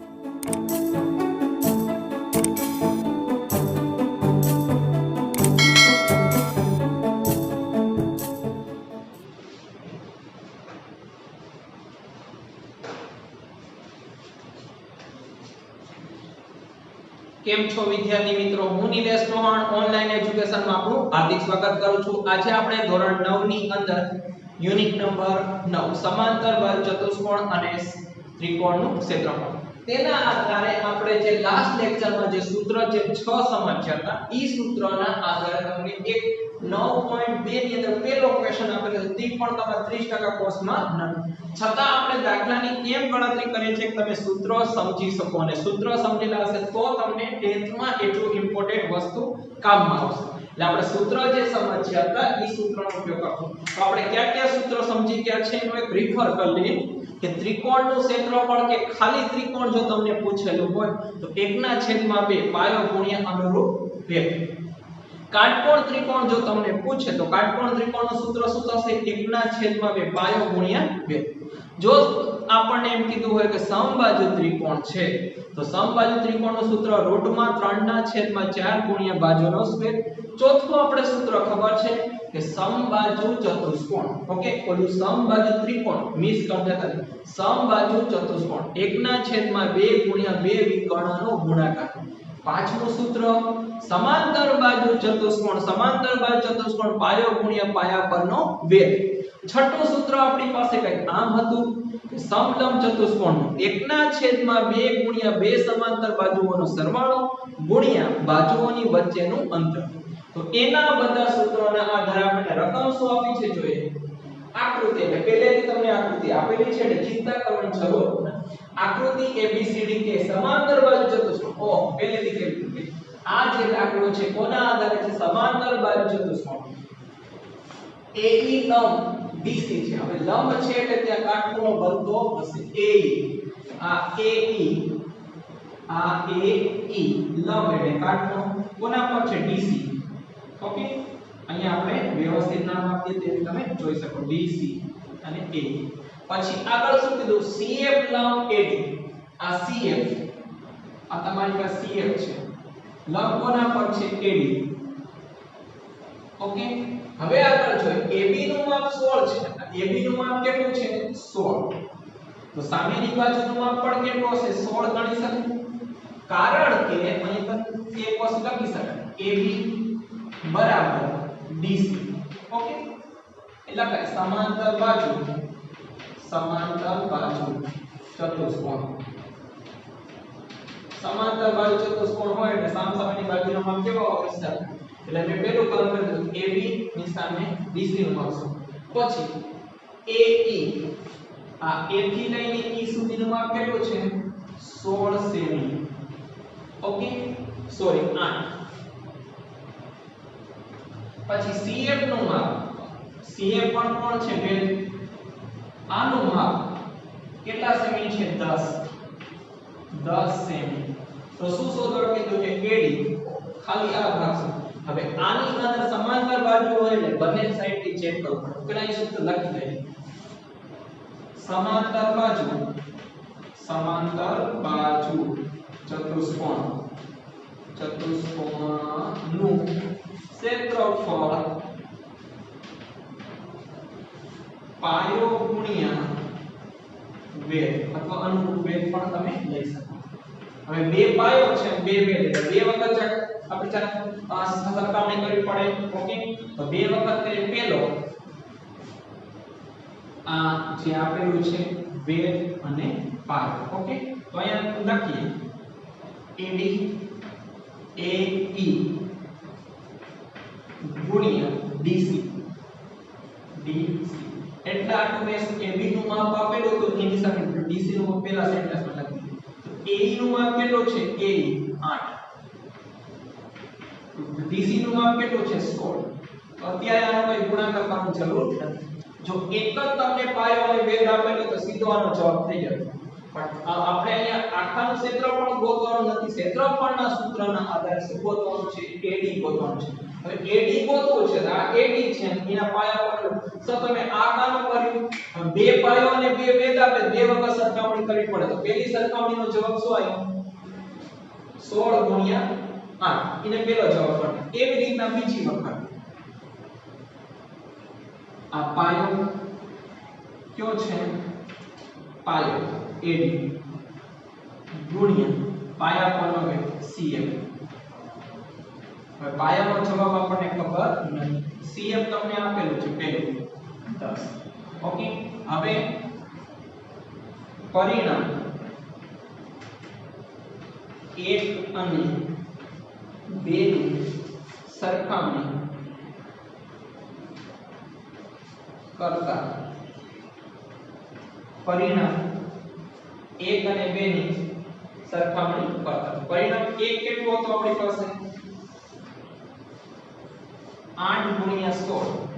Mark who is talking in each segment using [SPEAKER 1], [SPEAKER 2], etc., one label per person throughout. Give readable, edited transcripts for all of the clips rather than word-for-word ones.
[SPEAKER 1] કેમ છો વિદ્યાર્થી મિત્રો? હું નિલેશ ચૌહાણ ઓનલાઈન એજ્યુકેશન માં આપનું હાર્દિક સ્વાગત કરું છું. આજે આપણે ધોરણ 9 ની અંદર યુનિટ નંબર 9 સમાંતર બાજુ ચતુષ્કોણ અને ત્રિકોણનું ક્ષેત્રફળ તેના આધારે આપણે જે લાસ્ટ લેક્ચરમાં જે સૂત્ર જે 6 સમજ્યા હતા ઈ સૂત્રના આધારે તમને એક 9.2 ની અંદર પહેલો ક્વેશ્ચન આપેલો છે તે પણ તમારા 30% કોર્સમાં નથી. છતાં આપણે દાખલાની કેમ ગણતરી કરીએ છીએ કે તમે સૂત્ર સમજી શકો અને સૂત્ર સમજેલા હશે તો તમને 10th માં એટલું ઇમ્પોર્ટન્ટ વસ્તુ કામમાં આવશે. એટલે આપણે સૂત્ર જે સમજ્યા હતા ઈ સૂત્રનો ઉપયોગ કરવો. તો આપણે કયા સૂત્ર સમજી ગયા છે એનો એક રિફર કરી લઈએ કે ત્રિકોણનું ક્ષેત્રફળ કે ખાલી ત્રિકોણ જો તમને પૂછેલું હોય તો 1/2 પાયો ગુણ્યા અનુરૂપ વેગ. કાટકોણ ત્રિકોણ જો તમને પૂછે તો કાટકોણ ત્રિકોણનું સૂત્ર શું થશે? 1/2 પાયો ગુણ્યા વેગ. જો આપણને એમ કીધું હોય કે સમબાજુ ત્રિકોણ છે તો સમબાજુ ત્રિકોણનું સૂત્ર √3/4 ગુણ્યા બાજુનો સ્ક્વેર. ચોથું આપણે સૂત્ર ખબર છે કે સમબાજુ ચતુષ્કોણ. ઓકે, ઓલું સમબાજુ ત્રિકોણ મિસ કરતા હતા. સમબાજુ ચતુષ્કોણ 1/2 ગુણ્યા 2 વિકર્ણનો ગુણાકાર. પાંચમું સૂત્ર સમાંતર બાજુ ચતુષ્કોણ. સમાંતર બાજુ ચતુષ્કોણ પાયો ગુણ્યા પાયા પરનો વેગ. છઠ્ઠું સૂત્ર આપણી પાસે કંઈક આમ હતું કે સમલંબ ચતુષ્કોણનું 1/2 ગુણ્યા 2 સમાંતર બાજુઓનો સરવાળો ગુણ્યા બાજુઓની વચ્ચેનું અંતર. તો એના બધા સૂત્રોના આધારે આપણે રકમ શું આપી છે જોઈએ. આકૃતિ એટલે પહેલેથી તમને આકૃતિ આપેલી છે એટલે ચિંતા કરવાની જરૂર નથી. આકૃતિ ABCD કે સમાંતર બાજુ ચતુષ્કોણ. ઓહ, પહેલેથી કહી આ જે દાખલો છે કોના આધારે છે? સમાંતર બાજુ ચતુષ્કોણ. AE લંબ BC છે. હવે લંબ છે એટલે ત્યાં કાટખૂણો બનતો હશે. AE આ AE આ AE લંબ એટલે કાટખૂણો કોના પર છે? DC. ઓકે, અહીંયા આપણે વ્યવસ્થિત નામ આપીએ તે તમે જોઈ શકો DC અને AE. પછી આગળ શું કીધું? CF લંબ AD. આ CF આ તમારી પાસે CF છે. લંબ કોના પર છે? AD. ઓકે, હવે આગળ જોઈએ AB નું માપ 16 છે. AB નું માપ કેટલું છે? 16. તો સામેની બાજુનું માપ પણ કેટલું હશે? 16 ગણી શકાય. કારણ કે અહીં પર એક વસ્તુ લખી શકાય AB બરાબર DC. ઓકે, એટલે કે સમાંતર બાજુ ચતુષ્કોણ. સમાંતર બાજુ ચતુષ્કોણ હોય એટલે સામસામેની બાજુનો માપ કેવો હોય છે? એટલે મેં પહેલું કામ કર્યું AB ની સામે DC નું માપ શું. પછી AE આ A થી લઈને E સુધીનું માપ કેટલું છે? 16 સેમી. Okay, sorry 8. પછી CF નું માપ. CF પણ કોણ છે? વેલ. આનું માપ કેટલા સેમી છે? 10 સેમી. તો શું શોધવાનું કીધું છે? AD ખાલી આ ભાગ છે. હવે આની અંદર સમાંતર બાજુ હોય એટલે બંને સાઈડ થી ચેક કરવું પડે. પેલા અહીં સૂત્ર લખી દઈએ. સમાંતર બાજુ ચતુષ્કોણનું ક્ષેત્રફળ પાયો ગુણ્યા વેગ અથવા અનુરૂપ વેગ પણ તમે લઈ શકો. હવે બે પાયો છે બે વેગ એટલે બે વખત આપણે સરખામણી કરવી પડે. ઓકે, તો બે વખત કરીએ. પહેલો આ જે આપેલું છે વેગ અને પાયો. ઓકે, તો અહીંયા લખીએ AD AE ગુણ્યા DC. એટલે આટલું મેં AB નું માપ આપેલું તો એની સામે DC નું માપ પહેલા સેન્ટેન્સમાં લખી દીધું. તો AE નું માપ કેટલું છે? AE 8. DC નું માપ કેટલું છે? 16. તો અત્યારે આનો કોઈ ગુણાકાર કરવાની જરૂર નથી. જો એક જ તમને પાયો અને વેગ આપેલો તો સીધો આનો જવાબ થઈ જાય. પણ આપણે અહીંયા આખાનું ક્ષેત્રફળ ગોતવાનું નથી. ક્ષેત્રફળના સૂત્રના આધારે શું ગોતવાનું છે? AD ગોતવાનું છે. હવે AD ગોતવું છે તો આ AD છે એના પાયા પર તો તમે આ કામ કર્યું. હવે બે પાયો અને બે વેધ આપણે બે વખત સરખામણી કરવી પડે તો પહેલી સરખામણીનો જવાબ શું આવ્યો 16 ગુણ્યા 8 એને પહેલો જવાબ મળે એવી રીતના બીજી વખત આ પાયો કયો છે પાયો AD ગુણ્યા પાયા પરનો વેગ CF હવે પાયાનો જવાબ આપણને ખબર નથી CF તમને આપેલું છે પહેલું 10 ઓકે હવે પરિણામ 1 અને 2 ની સરખામણી કરતા પરિણામ 1 અને 2 ની સરખામણી કરતા પરિણામ 1 કેટલું હતું આપણી પાસે 8 ગુણ્યા 16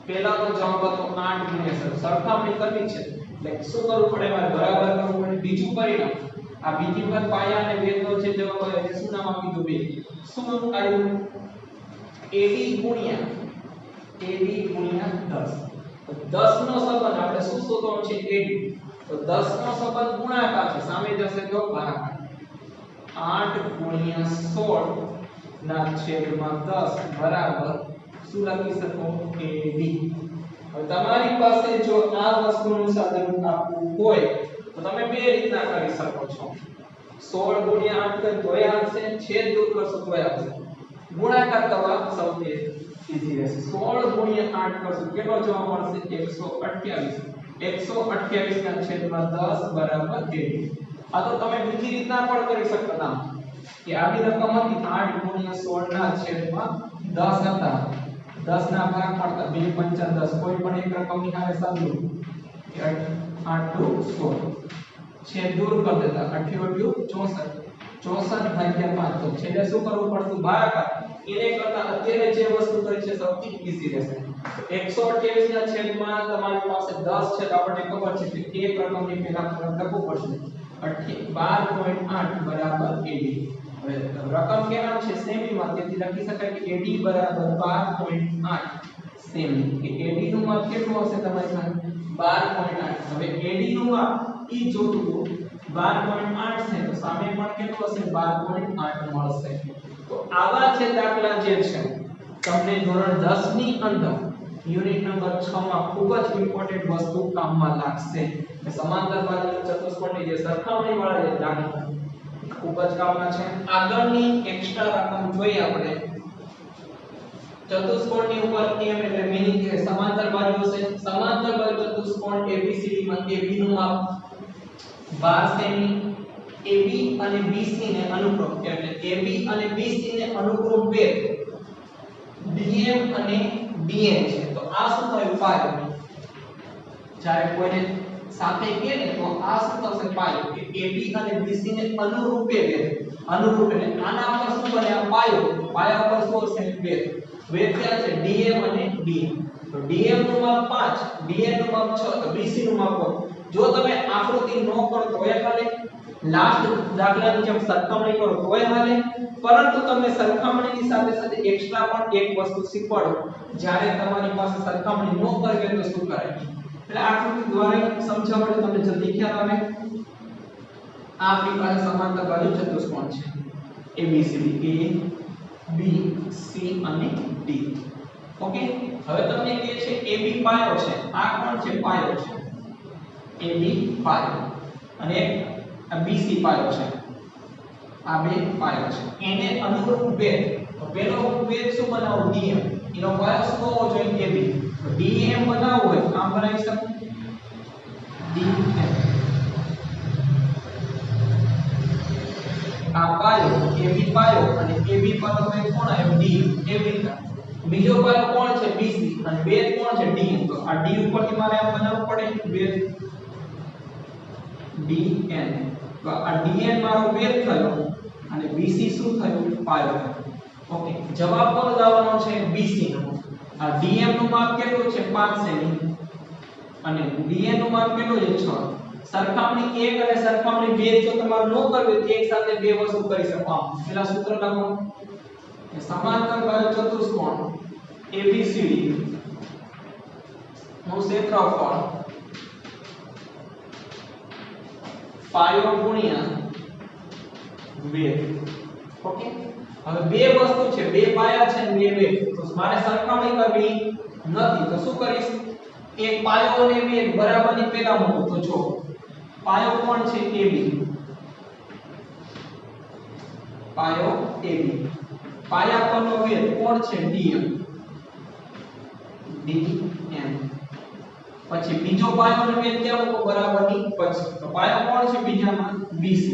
[SPEAKER 1] પહેલાનો જવાબ હતો 8 ગુણ્યા 16 સરખામણી કરવી છે એટલે શું કરવું પડે મારે બરાબર કરવું પડે બીજું પરિણામ આ બીજી વખત પાયા અને વેધનો જે જવાબ આવે તે શું નામ આપી દો બે શું આવ્યું AD ગુણ્યા 10 તો 10 નો સંબંધ આપણે શું શોધવાનો છે AD તો 10 નો સંબંધ ગુણાકાર છે સામે જશે તો ભાગાકાર 8 ગુણ્યા 16 ના છેદમાં 10 બરાબર શું લખી શકો AD હવે તમારી પાસે જો આ વસ્તુનું સાદુરૂપ આપવું હોય તો તમે બે રીતના કરી શકો છો 16 ગુણ્યા 8 કરે તોય આવશે છેદ દૂર કરશો તોય આવશે ગુણાકાર કરવા સૌથી ઈઝી રહેશે 16 ગુણ્યા 8 કરશો કેટલો જવાબ મળશે 128 ના છેદમાં 10 બરાબર 80 આ તો તમે બીજી રીતના પણ કરી શકતા કે આવી રકમ હતી 8 ગુણ્યા 16 ના છેદમાં 10 હતા 10 ના ભાગ પડતા 2 5 10 કોઈ પણ એક રકમની હારે સાદું 8 2 16 છેદ દૂર કરી દેતા 88 64 ભાગ્યા 5 તો છેલ્લે શું કરવું પડતું ભાગાકાર એને કરતા અત્યારે જે વસ્તુ કરી છે સૌથી ઈઝી રહેશે 128 ના છેદમાં તમારી પાસે 10 છે તો આપણને ખબર છે કે એક રકમની પહેલા લખવું પડશે 12.8 બરાબર 80 હવે રકમ કેમ છે સેમીમાં તેથી લખી શકાય કે 80 બરાબર 12.8 સેમી કે 80 નું માપ કેટલું હશે તમારી પાસે 12.8 હવે 80 નું માપ ઈ જોતું 12.8 છે તો સામે પણ કેટલું હશે 12.8 મળશે તો આવા છે દાખલા જે છે તમને ધોરણ 10 ની અંદર યુનિટ નંબર 6 માં ખૂબ જ ઇમ્પોર્ટન્ટ વસ્તુ કામમાં લાગશે કે સમાંતર બાજુના ચતુષ્કોણની જે સરખામણી વાળા જે દાખલા ખૂબ જ કામના છે આગળની એક્સ્ટ્રા રકમ જોઈએ આપણે ચતુષ્કોણની ઉપર m એટલે મીનિંગ કે સમાંતર બાજુ છે સમાંતર બાજુ ચતુષ્કોણ ABCD માં AB નું માપ 12 સેમી AB અને BC ને અનુક્રમ એટલે AB અને BC ને અનુક્રમ વેગ DM અને DN છે તો આ શું થયું પાયો જ્યારે કોઈને સાથે કે ને તો આ શું થશે પાયો કે AB અને BC ને અનુરૂપે વેગ અનુરૂપ એટલે આના પર શું બને આ પાયો પાયા પર શું હશે વેગ વેગ ક્યાં છે DM અને DN તો DM નું માપ 5 DN નું માપ 6 તો BC નું માપ જો તમે આકૃતિ ન કરો તોય હાલે લાસ્ટ દાખલાની જેમ સરખામણી કરો તોય હાલે પરંતુ તમને સરખામણીની સાથે સાથે એક્સ્ટ્રા પણ એક વસ્તુ શીખવાડો જ્યારે તમારી પાસે સરખામણી ન કરવી તો શું કરાય એટલે આકૃતિ દ્વારા સમજાવવા માટે તમને જલ્દી ખ્યાલ આવે આ આપણી પાસે સમાંતર બાજુ ચતુષ્કોણ છે ABCD A B C અને D ઓકે હવે તમને કહે છે AB પાયો છે આ કોણ છે પાયો છે AB પાયો અને BC પાયો છે આ બે પાયો છે એને અનુરૂપ વેગ તો પેલો વેગ શું બનાવો DM એનો પાયો શું હોવો જોઈએ AB તો DM બનાવવો હોય આમ બનાવી શકો DM આ પાયો AB પાયો અને AB પાયો વેગ કોણ આવ્યો D એવી રીતે બીજો પાયો કોણ છે BC અને વેગ કોણ છે DM તો આ D ઉપરથી મારે આમ બનાવવું પડે વેગ DN તો આ DN મારો વેગ થયો અને BC શું થયું પાયો ઓકે જવાબ કોનો લાવવાનો છે BC નો આ DM નું માપ કેટલું છે 5 સેમી અને DN નું માપ કેટલું છે 6 સરખામણી 1 અને સરખામણી 2 જો તમારે ન કરવી તો એક સાથે બે વસ્તુ કરી શકો આમ પેલા સૂત્ર લખો કે સમાંતર બાજુ ચતુષ્કોણ ABCD નું ક્ષેત્રફળ પાયો ગુણ્યા વેધ. ઓકે, હવે બે વસ્તુ છે, બે પાયા છે અને બે વેધ, તો મારે સરખામણી કરવી નથી. તો શું કરીશ, એક પાયો અને વેધ બરાબરની પેલા મૂકો. તો જો પાયો કોણ છે, AB, પાયો AB, પાયા પરનો વેધ કોણ છે, DM, DM. પછી બીજો પાયો અને વેધ ક્યાં મૂકો, બરાબરની પછી. તો પાયો કોણ છે બીજામાં, BC,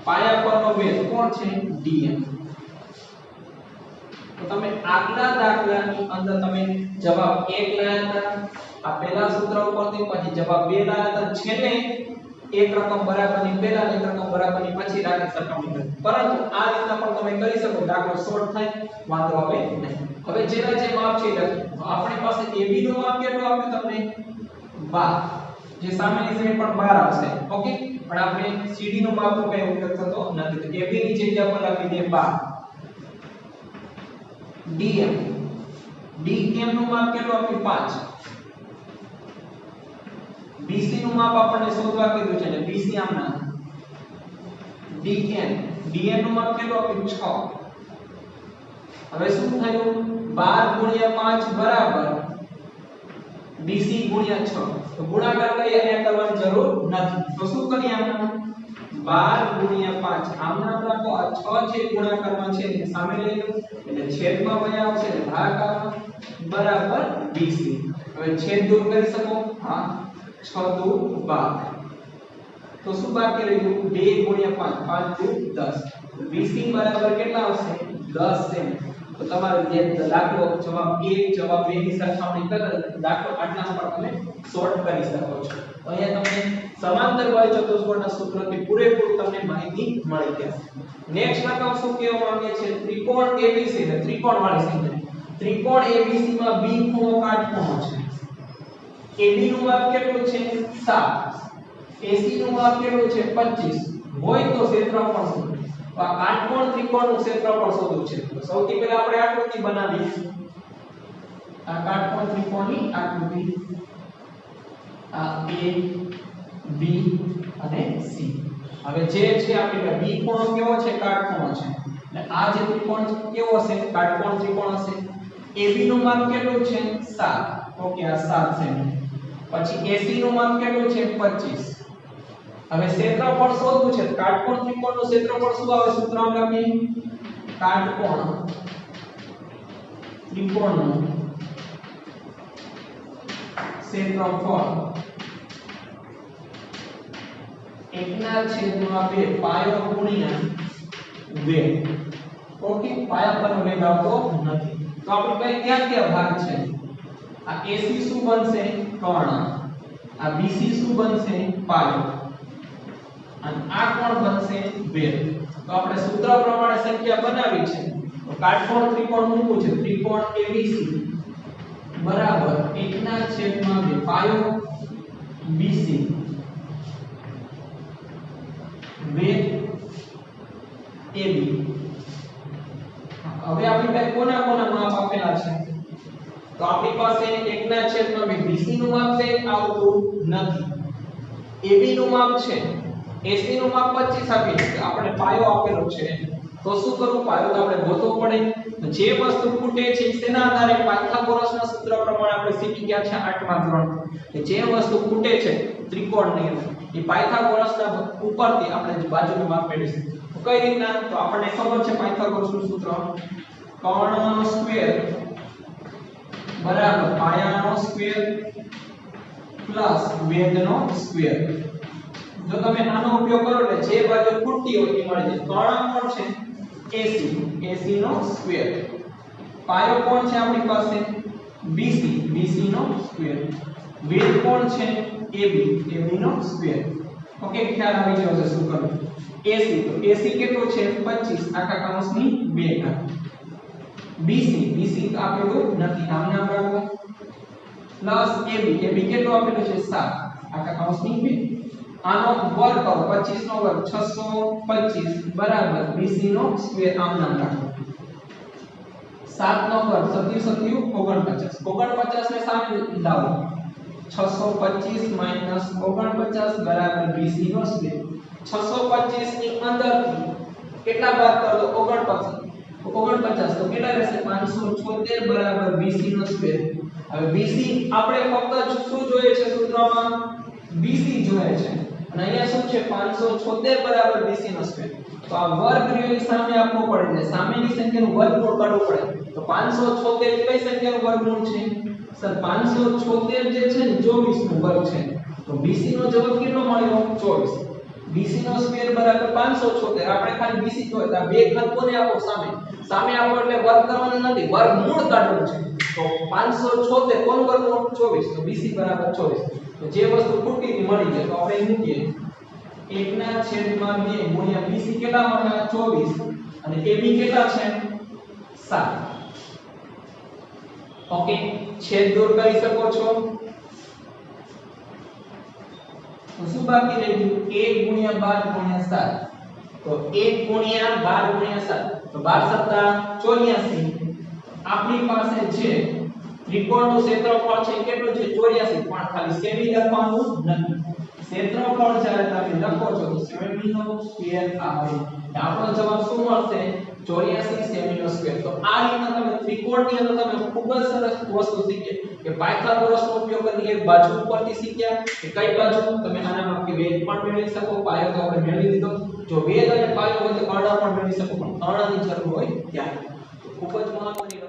[SPEAKER 1] પાયા પરનો વેધ કોણ છે, DM. તો તમે આગલા દાખલાની અંદર તમે જવાબ 1 લાયા હતા આ પહેલા સૂત્ર ઉપરથી, પછી જવાબ 2 લાયા હતા, છેલ્લે એક રકમ બરાબરની પહેલા અને એક રકમ બરાબરની પછી રાખી સરખામણી કરી. પરંતુ આ રીતના પણ તમે કરી શકો, દાખલો શોર્ટ થાય, વાંધો આવે નહીં. હવે જેના જે માપ છે લખી. તો આપણી પાસે AB નું માપ કેટલું આપ્યું તમને, 12, જે સામેની સાઈડ પણ 12 આવશે. ઓકે, પણ આપણે CD નું માપ નો કઈ ઉપયોગ થતો નથી, તો AB ની જગ્યા પર લખી દે 12. DM, DM નું માપ કેટલું આપ્યું, 5. BC નું માપ આપણને શોધવા કીધું છે, એટલે BC આમના. DN, DN નું માપ કેટલું આપ્યું, 6. હવે શું થયું, 12 ગુણ્યા 5 બરાબર BC ગુણ્યા 6. તો ગુણાકાર કરી અહીંયા કરવાની જરૂર નથી. તો શું કરીએ, આમના 12 ગુણ્યા 5 આમના રાખો, આ 6 છે ગુણાકારમાં છે એટલે સામે લઈ લો, એટલે છેદમાં વયા આવશે એટલે ભાગાકાર બરાબર BC. હવે છેદ દૂર કરી શકો, હા, 6 દુ 12. તો શું બાકી રહ્યું, 2 ગુણ્યા 5, 5 દુ 10. BC બરાબર કેટલા આવશે, 10 સેમી. તો તમારો જે દાખલો જવાબ 1 જવાબ 2 ની સરખામણી કરે દાખલો આટલામાં પણ તમે સોલ્વ કરી શકો છો. તો અહીંયા તમને સમાંતર બાહ્ય ચતુષ્કોણના સૂત્રથી પૂરેપૂરી તમને માહિતી મળી જશે. નેક્સ્ટ રકમ શું કહેવા માંગે છે, ત્રિકોણ ABC, એટલે ત્રિકોણ વાળી સંખ્યા. ત્રિકોણ ABC માં B ખૂણો કાટખૂણો છે. AB નું માપ કેટલું છે, 7. AC નું માપ કેટલું છે, 25. હોય તો ક્ષેત્રફળ શોધો. તો આ કાટકોણ ત્રિકોણનું ક્ષેત્રફળ શોધવું છે. તો સૌથી પહેલા આપણે આકૃતિ બનાવીએ. આ કાટકોણ ત્રિકોણની આકૃતિ, આ A, B અને C. હવે જે છે આપણે B ખૂણો કેવો છે, કાટખૂણો છે. એટલે આ જે ત્રિકોણ કેવો હશે, કાટકોણ ત્રિકોણ હશે. AB નું માપ કેટલું છે, 7. ઓકે, આ 7 સેમી. પછી AC નું માપ કેટલું છે, 25. હવે ક્ષેત્રફળ શોધવું છે. કાટકોણ ત્રિકોણનું ક્ષેત્રફળ શું આવે, સૂત્ર આમ લખીએ, કાટકોણ ત્રિકોણનું ક્ષેત્રફળ 1/2 પાયો ગુણ્યા વેધ. ઓકે, પાયા પરનો વેધ આવતો નથી. તો આપણે કઈ ક્યાં ભાગ છે, આ AC શું બનશે, કર્ણ. આ BC શું બનશે, પાયો. અને આ કોણ બનશે, વેધ. તો આપણે સૂત્ર પ્રમાણે સંખ્યા બનાવી છે. તો કાટકોણ ત્રિકોણ મૂકવું છે, ત્રિકોણ ABC બરાબર 1/2 પાયો BC વેધ AB. હવે આપણી પાસે કોના કોના માપ આપેલા છે, તો આપણી પાસે 1/2 BC નું માપ છે, આવતું નથી. AB નું માપ છે, AC નું માપ 25 આપેલું છે, આપણે પાયો આપેલો છે. તો શું કરવું, પાયો તો આપણે ગોતવો પડે. જે વસ્તુ ખૂટે છે તેના આધારે પાયથાગોરસના સૂત્ર પ્રમાણે આપણે શીખી ગયા છે 8મા ધોરણમાં કે જે વસ્તુ ખૂટે છે ત્રિકોણની અંદર એ પાયથાગોરસના ઉપરથી આપણે બાજુનું માપ મેળવીશું. કઈ રીતના, તો આપણને ખબર છે પાયથાગોરસનું સૂત્ર, કર્ણ સ્ક્વેર બરાબર પાયાનો સ્ક્વેર પ્લસ વેધનો સ્ક્વેર. જો તમે આનો ઉપયોગ કરો એટલે જે બાજુ ખૂટતી હોય એ મળી જાય. કર્ણ કોણ છે, AC, AC નો સ્ક્વેર. પાયો કોણ છે આપણી પાસે, BC, BC નો સ્ક્વેર. વેધ કોણ છે, AB, AB નો સ્ક્વેર. ઓકે, ખ્યાલ આવી ગયો છે શું કરવું. AC, તો AC કેટલું છે, 25 આખા કૌંસની 2 ઘાત. BC, BC આપેલું નથી, આમ નામ રાખો. પ્લસ AB, AB કેટલું આપેલું છે, 7 આખા કૌંસની 2. આનો વર્ગ કરો, 25 નો વર્ગ 625 બરાબર BC નો સ્ક્વેર, આમ નામ રાખો. 7 નો વર્ગ 7 7 49 49 ને સામે લાવો 625 માઈનસ 49 બરાબર 20 નો સ્ક્વેર 625 ની અંદરથી કેટલા બાદ કરો તો 49 તો કેટલા રહેશે 576 બરાબર 20 નો સ્ક્વેર હવે BC આપણે ફક્ત શું જોઈએ છે સૂત્રમાં BC જોઈએ છે અને અહીંયા શું છે 576 બરાબર 20 નો સ્ક્વેર તો આ વર્ગ ની સામે આપવો પડે એટલે સામેની સંખ્યાનું વર્ગમૂળ કાઢવું પડે તો 576 કઈ સંખ્યાનું વર્ગમૂળ છે સર 576 જે છે ને 24 નો વર્ગ છે તો BC નો જવાબ કેટલો મળ્યો 24 BC નો સ્ક્વેર બરાબર 576 આપણે ખાલી BC જોઈએ તો આ બે ઘાત કોને આપો સામે આપો એટલે વર્ગ કરવાનો નથી વર્ગમૂળ કાઢવાનું છે તો 576 કોનું વર્ગમૂળ 24 તો BC બરાબર 24 તો જે વસ્તુ ખૂટી મળી જાય તો આપણે મૂકીએ 1/2 ગુણ્યા BC કેટલા મળ્યા 24 અને AB કેટલા છે 7 ઓકે છેદ દૂર કરી શકો છો તો શું બાકી રહી ગયું 1 * 12 * 7 તો 1 * 12 * 7 તો 12 * 84 આપણી પાસે છે ત્રિકોણનું ક્ષેત્રફળ છે કેટલું છે 84 પણ ખાલી સેમી લખવાનું નથી ક્ષેત્રફળ જ્યારે તમે લખો છો તો સેમી નો સ્ક્વેર આવે આપણો જવાબ શું મળશે 84 સેમી નો સ્ક્વેર તો આ રીતના તમે ત્રિકોણની અંદર તમે ખૂબ જ સરસ વસ્તુ શીખ્યા કે પાયથાગોરસનો ઉપયોગ કરીને એક બાજુ ઉપરથી શીખ્યા કે કઈ બાજુ તમે આનામાં કે વેધ પણ મેળવી શકો પાયો તો આપણે મેળવી લીધો જો વેધ અને પાયો હોય તો કર્ણ પણ મેળવી શકો પણ કર્ણની જરૂર હોય ત્યારે ખૂબ જ મહત્વની